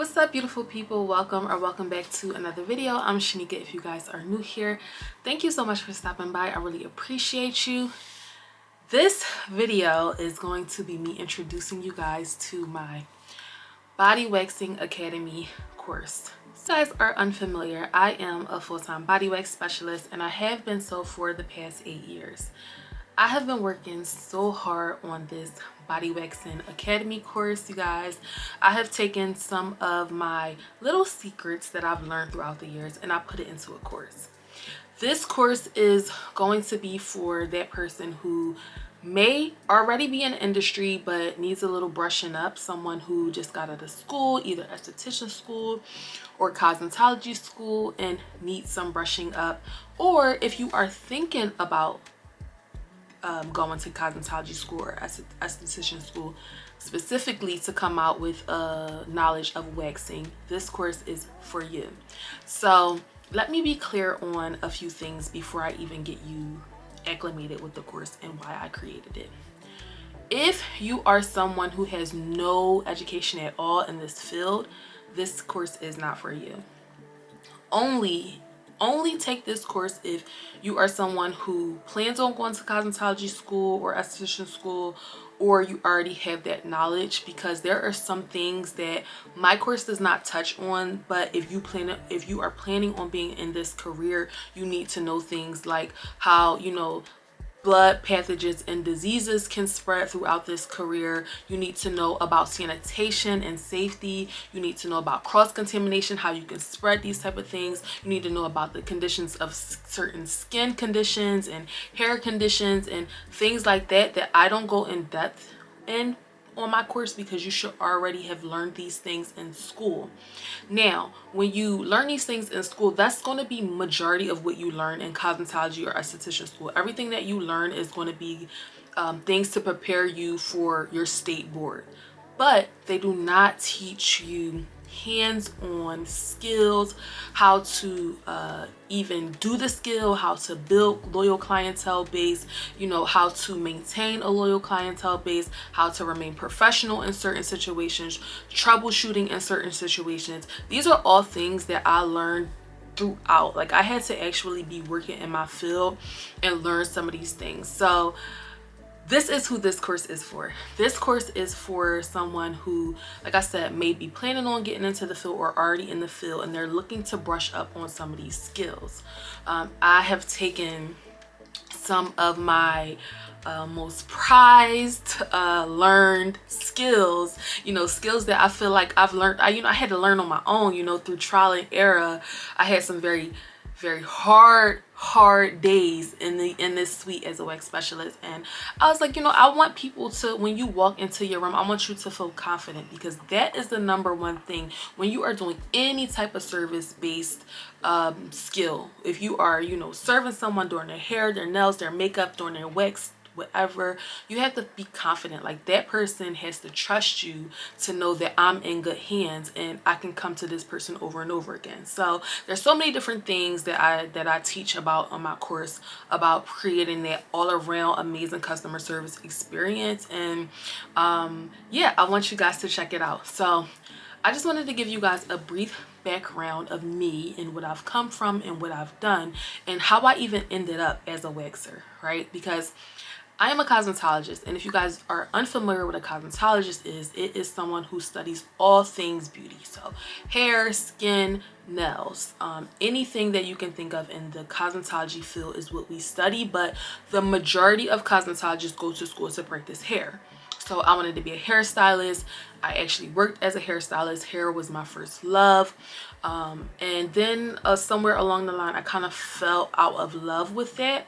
What's up, beautiful people? Welcome back to another video. I'm Shanika. If you guys are new here, thank you so much for stopping by. I really appreciate you. This video is going to be me introducing you guys to my Body Waxing Academy course. If you guys are unfamiliar, I am a full-time body wax specialist and I have been so for the past 8 years. I have been working so hard on this Body Waxing Academy course, you guys. I have taken some of my little secrets that I've learned throughout the years and I put it into a course. This course is going to be for that person who may already be in industry but needs a little brushing up, someone who just got out of school, either esthetician school or cosmetology school, and needs some brushing up, or if you are thinking about going to cosmetology school or esthetician school specifically to come out with knowledge of waxing, this course is for you. So let me be clear on a few things before I even get you acclimated with the course and why I created it. If you are someone who has no education at all in this field, this course is not for you. Only take this course if you are someone who plans on going to cosmetology school or esthetician school, or you already have that knowledge, because there are some things that my course does not touch on. But if you are planning on being in this career, you need to know things like how, blood pathogens and diseases can spread throughout this career. You need to know about sanitation and safety. You need to know about cross-contamination, how you can spread these type of things. You need to know about the conditions of certain skin conditions and hair conditions and things like that I don't go in depth in on my course, because you should already have learned these things in school. Now, when you learn these things in school, that's going to be majority of what you learn in cosmetology or esthetician school. Everything that you learn is going to be things to prepare you for your state board, but they do not teach you hands-on skills, how to even do the skill, how to build loyal clientele base, how to maintain a loyal clientele base, how to remain professional in certain situations, troubleshooting in certain situations. These are all things that I learned throughout. Like, I had to actually be working in my field and learn some of these things. So this is who this course is for. This course is for someone who, like I said, may be planning on getting into the field or already in the field, and they're looking to brush up on some of these skills. I have taken some of my most prized learned skills, skills that I feel like I've learned. I had to learn on my own, through trial and error. I had some very hard days in this suite as a wax specialist, and I was like, I want people to, when you walk into your room, I want you to feel confident, because that is the number one thing when you are doing any type of service based skill. If you are serving someone, doing their hair, their nails, their makeup, doing their wax, whatever, you have to be confident. Like, that person has to trust you to know that I'm in good hands and I can come to this person over and over again. So there's so many different things that I teach about on my course, about creating that all-around amazing customer service experience. And yeah, I want you guys to check it out. So I just wanted to give you guys a brief background of me and what I've come from and what I've done and how I even ended up as a waxer, right? Because I am a cosmetologist, and if you guys are unfamiliar with a cosmetologist it is someone who studies all things beauty. So hair, skin, nails, anything that you can think of in the cosmetology field is what we study, but the majority of cosmetologists go to school to practice hair. So I wanted to be a hairstylist. I actually worked as a hairstylist. Hair was my first love. And then somewhere along the line, I kind of fell out of love with that.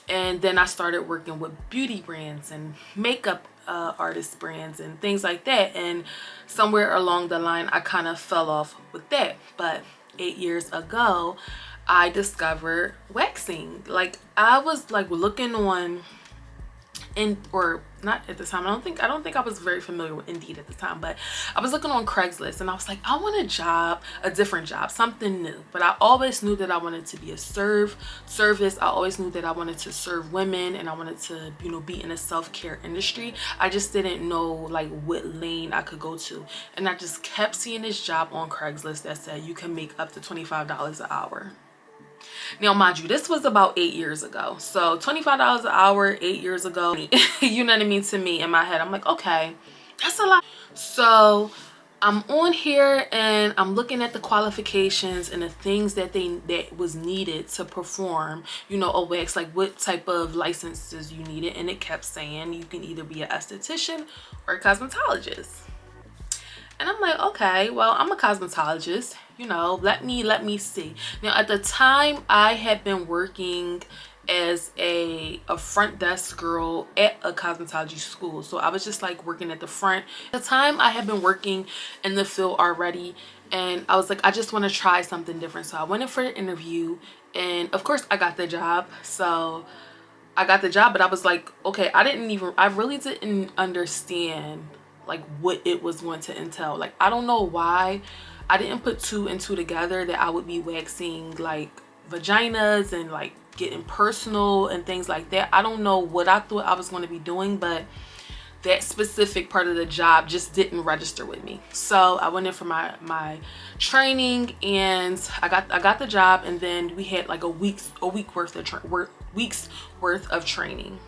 And then I started working with beauty brands and makeup artist brands and things like that. And somewhere along the line, I kind of fell off with that. But 8 years ago, I discovered waxing. Like, I was like looking on and or not at the time, I don't think I was very familiar with Indeed at the time, but I was looking on Craigslist and I was like, I want a job, a different job, something new. But I always knew that I wanted to be a service. I always knew that I wanted to serve women and I wanted to, you know, be in a self-care industry. I just didn't know like what lane I could go to. And I just kept seeing this job on Craigslist that said you can make up to $25 an hour. Now, mind you, this was about 8 years ago. So $25 an hour, 8 years ago, you know what I mean? To me, in my head, I'm like, okay, that's a lot. So I'm on here and I'm looking at the qualifications and the things that was needed to perform, you know, a wax, like what type of licenses you needed. And it kept saying you can either be an esthetician or a cosmetologist. And I'm like, okay, well, I'm a cosmetologist, you know, let me see. Now, at the time, I had been working as a front desk girl at a cosmetology school. So I was just like working at the front. At the time, I had been working in the field already. And I was like, I just want to try something different. So I went in for an interview. And of course, I got the job. So I got the job, but I was like, okay, I really didn't understand like what it was going to entail. Like, I don't know why I didn't put two and two together that I would be waxing like vaginas and like getting personal and things like that. I don't know what I thought I was going to be doing, but that specific part of the job just didn't register with me. So I went in for my training and I got the job, and then we had like a week's worth of training.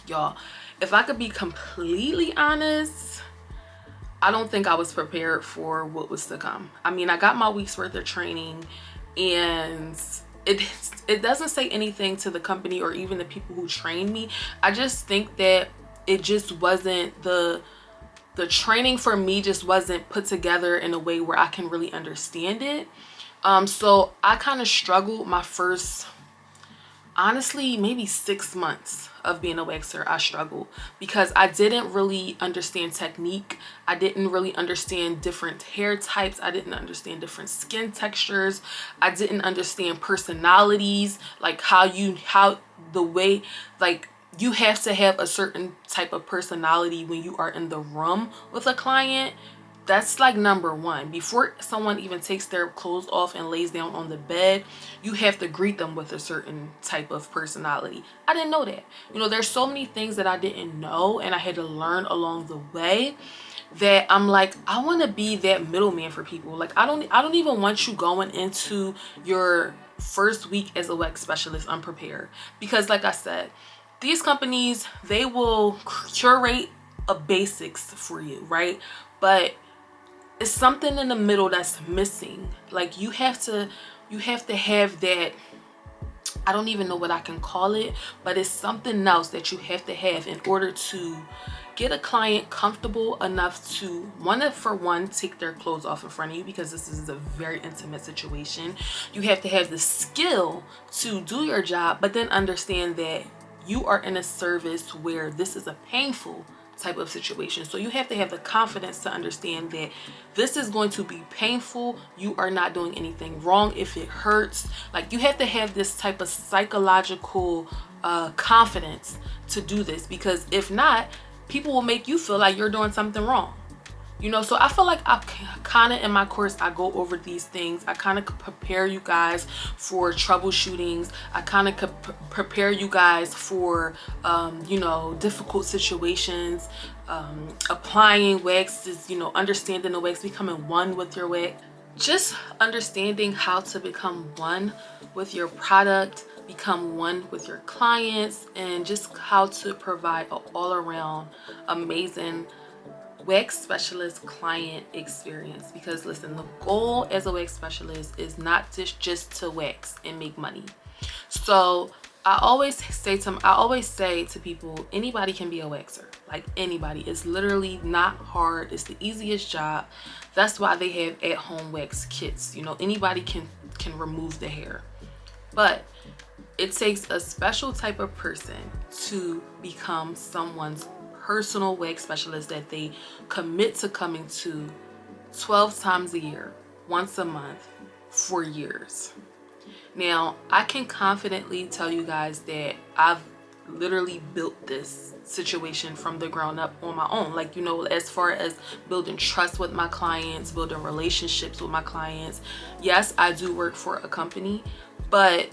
Y'all, if I could be completely honest, I don't think I was prepared for what was to come. I mean, I got my week's worth of training, and it doesn't say anything to the company or even the people who trained me. I just think that it just wasn't the training for me just wasn't put together in a way where I can really understand it. So I kind of struggled my first, honestly, maybe 6 months of being a waxer. I struggled because I didn't really understand technique. I didn't really understand different hair types. I didn't understand different skin textures. I didn't understand personalities, like how the way, like, you have to have a certain type of personality when you are in the room with a client. That's like number one. Before someone even takes their clothes off and lays down on the bed, you have to greet them with a certain type of personality. I didn't know that. You know, there's so many things that I didn't know and I had to learn along the way, that I'm like, I want to be that middleman for people. Like, I don't even want you going into your first week as a wax specialist unprepared, because like I said, these companies, they will curate a basics for you, right? But it's something in the middle that's missing. Like, you have to have that, I don't even know what I can call it, but it's something else that you have to have in order to get a client comfortable enough to for one take their clothes off in front of you, because this is a very intimate situation. You have to have the skill to do your job, but then understand that you are in a service where this is a painful type of situation. So you have to have the confidence to understand that this is going to be painful. You are not doing anything wrong if it hurts. Like, you have to have this type of psychological confidence to do this, because if not, people will make you feel like you're doing something wrong. You know, so I feel like I kind of, in my course, I go over these things. I kind of prepare you guys for troubleshootings. I kind of prepare you guys for, you know, difficult situations, applying waxes, you know, understanding the wax, becoming one with your wax. Just understanding how to become one with your product, become one with your clients, and just how to provide an all-around amazing wax specialist client experience. Because listen, the goal as a wax specialist is not just to wax and make money. So I always say to people, anybody can be a waxer. Like, anybody. It's literally not hard. It's the easiest job. That's why they have at-home wax kits. You know, anybody can remove the hair, but it takes a special type of person to become someone's personal wax specialist that they commit to coming to 12 times a year, once a month, for years. Now, I can confidently tell you guys that I've literally built this situation from the ground up on my own. Like, you know, as far as building trust with my clients, building relationships with my clients. Yes, I do work for a company, but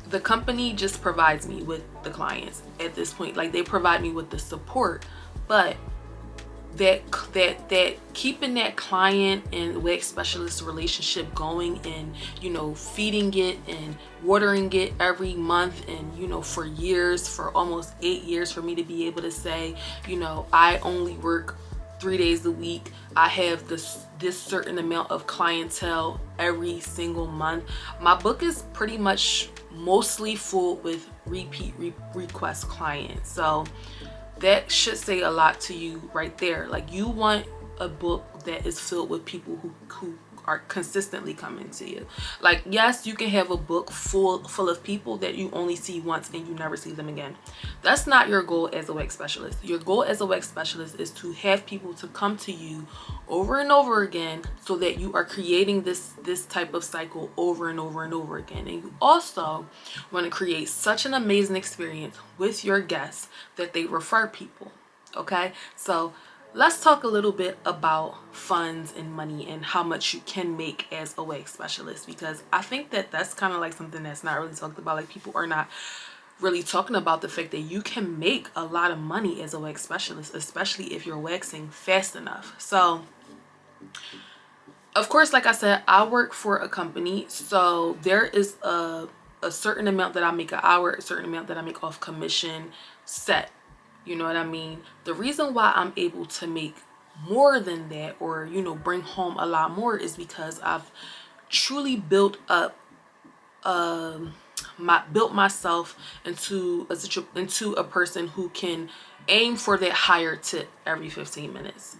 the company just provides me with the clients at this point. Like, they provide me with the support, but that keeping that client and wax specialist relationship going, and you know, feeding it and watering it every month, and you know, for years, for almost 8 years, for me to be able to say, you know, I only work 3 days a week, I have this certain amount of clientele every single month. My book is pretty much mostly full with repeat request clients, so that should say a lot to you right there. Like, you want a book that is filled with people who are consistently coming to you. Like, yes, you can have a book full of people that you only see once and you never see them again. That's not your goal as a wax specialist. Your goal as a wax specialist is to have people to come to you over and over again, so that you are creating this type of cycle over and over and over again. And you also want to create such an amazing experience with your guests that they refer people. Okay, so let's talk a little bit about funds and money and how much you can make as a wax specialist, because I think that that's kind of like something that's not really talked about. Like, people are not really talking about the fact that you can make a lot of money as a wax specialist, especially if you're waxing fast enough. So of course, like I said, I work for a company, so there is a certain amount that I make an hour, a certain amount that I make off commission set. You know what I mean? The reason why I'm able to make more than that, or you know, bring home a lot more, is because I've truly built up built myself into a person who can aim for that higher tip every 15 minutes.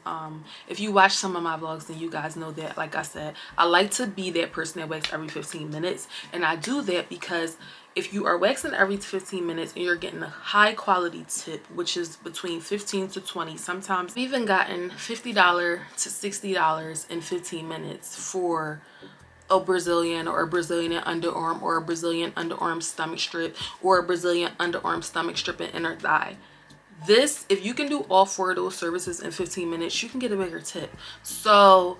If you watch some of my vlogs, then you guys know that, like I said, I like to be that person that waxes every 15 minutes. And I do that because if you are waxing every 15 minutes and you're getting a high quality tip, which is between 15 to 20, sometimes I've even gotten $50 to $60 in 15 minutes for a Brazilian, or a Brazilian underarm, or a Brazilian underarm stomach strip, or a Brazilian underarm stomach strip and inner thigh. This, if you can do all 4 of those services in 15 minutes, you can get a bigger tip. So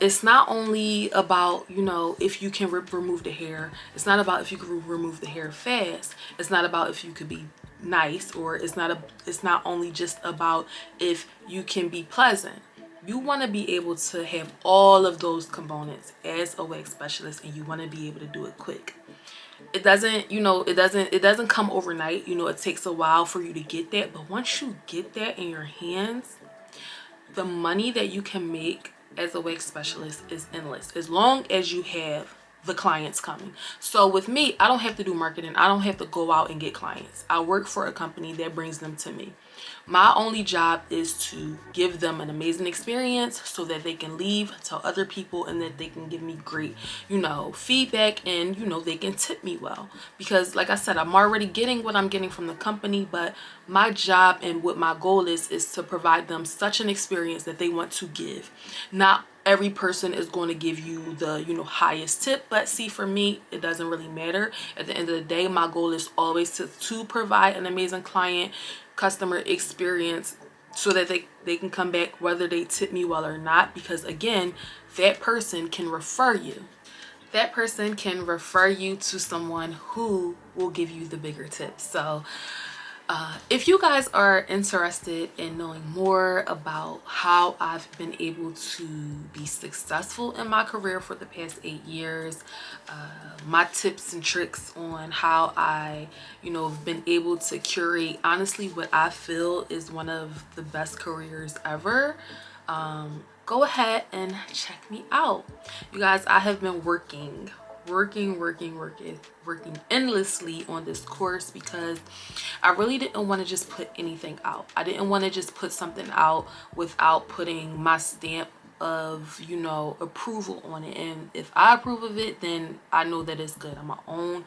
it's not only about, you know, if you can remove the hair. It's not about if you can remove the hair fast. It's not about if you could be nice, or it's not only just about if you can be pleasant. You want to be able to have all of those components as a wax specialist, and you want to be able to do it quick. It doesn't, you know, it doesn't come overnight. You know, it takes a while for you to get that, but once you get that in your hands, the money that you can make as a wax specialist is endless, as long as you have the clients coming. So with me, I don't have to do marketing. I don't have to go out and get clients. I work for a company that brings them to me. My only job is to give them an amazing experience so that they can leave, tell other people, and that they can give me great, you know, feedback, and, you know, they can tip me well. Because like I said, I'm already getting what I'm getting from the company, but my job and what my goal is to provide them such an experience that they want to give. Not every person is going to give you the, you know, highest tip, but see, for me, it doesn't really matter. At the end of the day, my goal is always to provide an amazing customer experience, so that they can come back whether they tip me well or not. Because again, that person can refer you. That person can refer you to someone who will give you the bigger tip. So if you guys are interested in knowing more about how I've been able to be successful in my career for the past 8 years, my tips and tricks on how I, you know, have been able to curate, honestly, what I feel is one of the best careers ever, go ahead and check me out. You guys, I have been working endlessly on this course, because I really didn't want to just put anything out. I didn't want to just put something out without putting my stamp of, you know, approval on it. And if I approve of it, then I know that it's good. I'm my own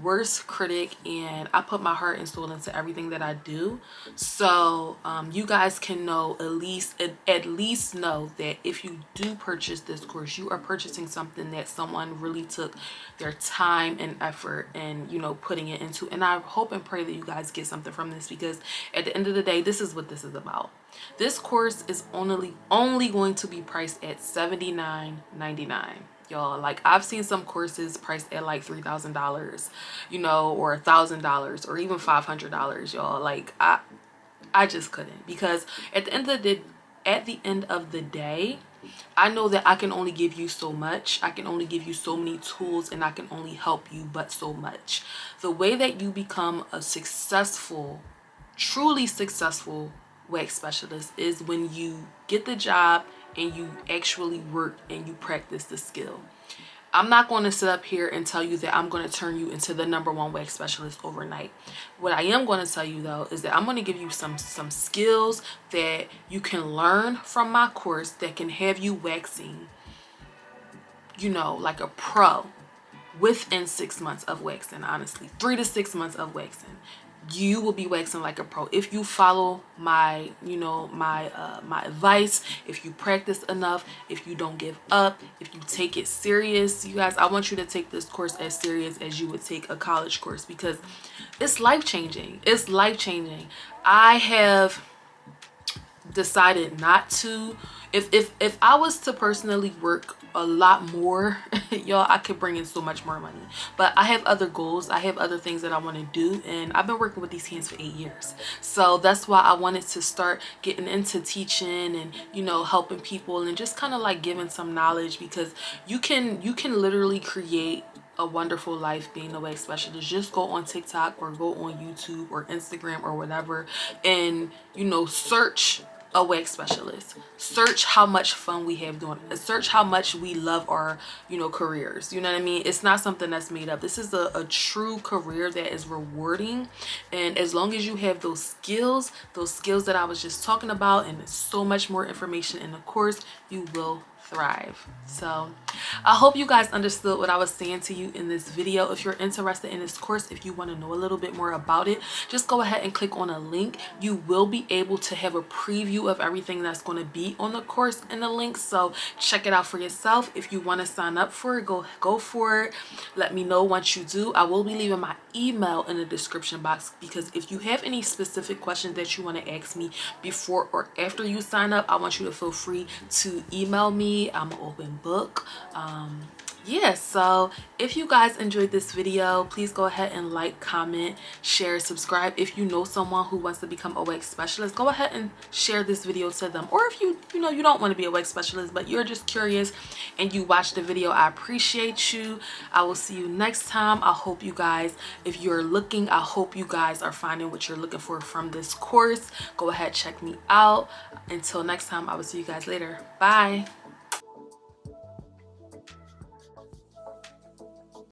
worst critic, and I put my heart and soul into everything that I do. So you guys can know, at least know that if you do purchase this course, you are purchasing something that someone really took their time and effort and, you know, putting it into. And I hope and pray that you guys get something from this, because at the end of the day, this is what this is about. This course is only going to be priced at $79.99. Y'all, like, I've seen some courses priced at like $3,000, you know, or $1,000, or even $500, y'all. Like, I just couldn't, because at the end of the day, I know that I can only give you so much. I can only give you so many tools, and I can only help you but so much. The way that you become a successful, truly successful wax specialist is when you get the job and you actually work and you practice the skill. I'm not going to sit up here and tell you that I'm going to turn you into the #1 wax specialist overnight. What I am going to tell you though is that I'm going to give you some skills that you can learn from my course that can have you waxing, you know, like a pro within 6 months of waxing. Honestly, 3 to 6 months of waxing, you will be waxing like a pro if you follow my, you know, my advice, if you practice enough, if you don't give up, if you take it serious. You guys, I want you to take this course as serious as you would take a college course, because it's life-changing. It's life-changing. I have decided not to, if I was to personally work a lot more, y'all, I could bring in so much more money. But I have other goals. I have other things that I want to do, and I've been working with these hands for 8 years. So that's why I wanted to start getting into teaching and, you know, helping people and just kind of like giving some knowledge, because you can literally create a wonderful life being a wax specialist. Just go on TikTok or go on YouTube or Instagram or whatever, and, you know, search a wax specialist. Search how much fun we have doing it. Search how much we love our, you know, careers. You know what I mean? It's not something that's made up. This is a true career that is rewarding, and as long as you have those skills that I was just talking about, and there's so much more information in the course, you will thrive. So I hope you guys understood what I was saying to you in this video. If you're interested in this course, if you want to know a little bit more about it, just go ahead and click on a link. You will be able to have a preview of everything that's going to be on the course in the link, so check it out for yourself. If you want to sign up for it, go for it. Let me know once you do. I will be leaving my email in the description box, because if you have any specific questions that you want to ask me before or after you sign up, I want you to feel free to email me. I'm an open book. Yeah, so if you guys enjoyed this video, please go ahead and like, comment, share, subscribe. If you know someone who wants to become a wax specialist, go ahead and share this video to them. Or if you know you don't want to be a wax specialist, but you're just curious and you watched the video, I appreciate you. I will see you next time. I hope you guys, if you're looking, I hope you guys are finding what you're looking for from this course. Go ahead, check me out. Until next time, I will see you guys later. Bye.